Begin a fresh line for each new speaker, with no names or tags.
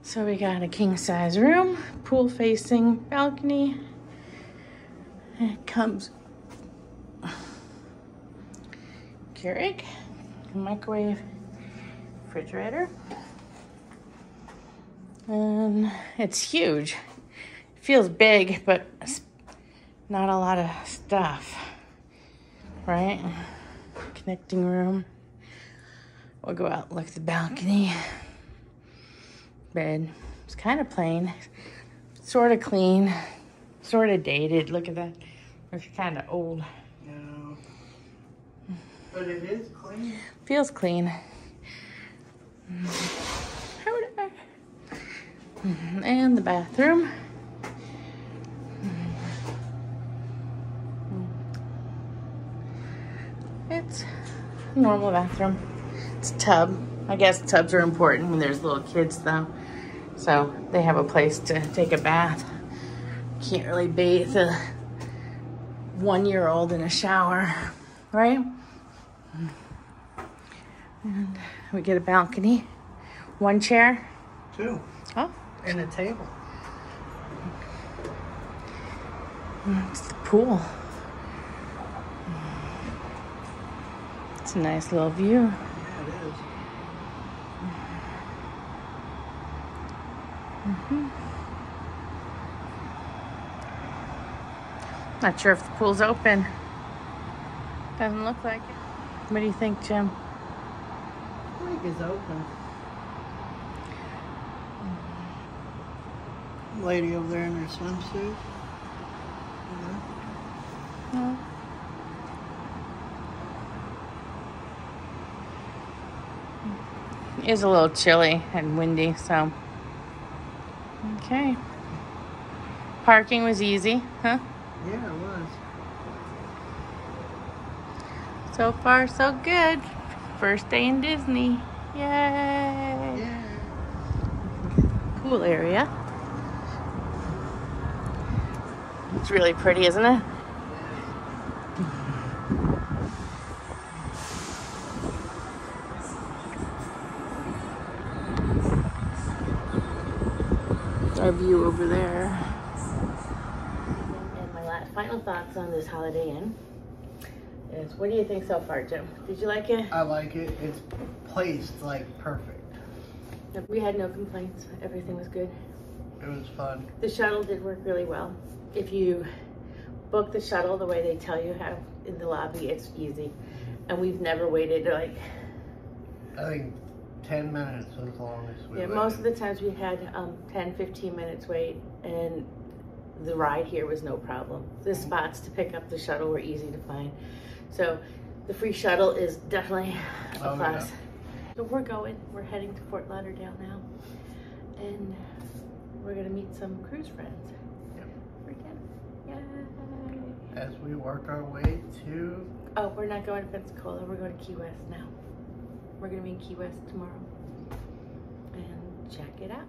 So we got a king size room, pool facing balcony. It comes Keurig, microwave, refrigerator. And it's huge. It feels big, but it's not a lot of stuff, right? Connecting room. We'll go out and look at the balcony. Bed. It's kind of plain, sort of clean, sort of dated. Look at that. It's kind of old.
Yeah. But it is clean.
Feels clean. And the bathroom. It's a normal bathroom. It's a tub. I guess tubs are important when there's little kids though. So they have a place to take a bath. Can't really bathe a 1-year-old in a shower, right? And we get a balcony. 1 chair.
2.
Oh.
And a table.
It's the pool. It's a nice little view.
Yeah, it is.
Not sure if the pool's open. Doesn't look like it. What do you think, Jim?
I think it's open. Lady over there in her swimsuit.
No. It is a little chilly and windy, so. Okay. Parking was easy, huh?
Yeah, it was.
So far, so good. First day in Disney. Yay!
Yeah.
Pool area. It's really pretty, isn't it? Our view over there. And my final thoughts on this Holiday Inn is, what do you think so far, Jim? Did you like it?
I like it. It's placed like perfect.
We had no complaints. Everything was good.
It was fun.
The shuttle did work really well. If you book the shuttle the way they tell you how in the lobby, it's easy. And we've never waited like...
I think 10 minutes was the longest we waited.
Most of the times we had 10, 15 minutes wait, and the ride here was no problem. The spots to pick up the shuttle were easy to find. So the free shuttle is definitely a plus. Yeah. So we're heading to Fort Lauderdale now. And we're gonna meet some cruise friends.
Yep.
Yay.
As we work our way to...
Oh, we're not going to Pensacola, we're going to Key West now. We're gonna be in Key West tomorrow. And check it out.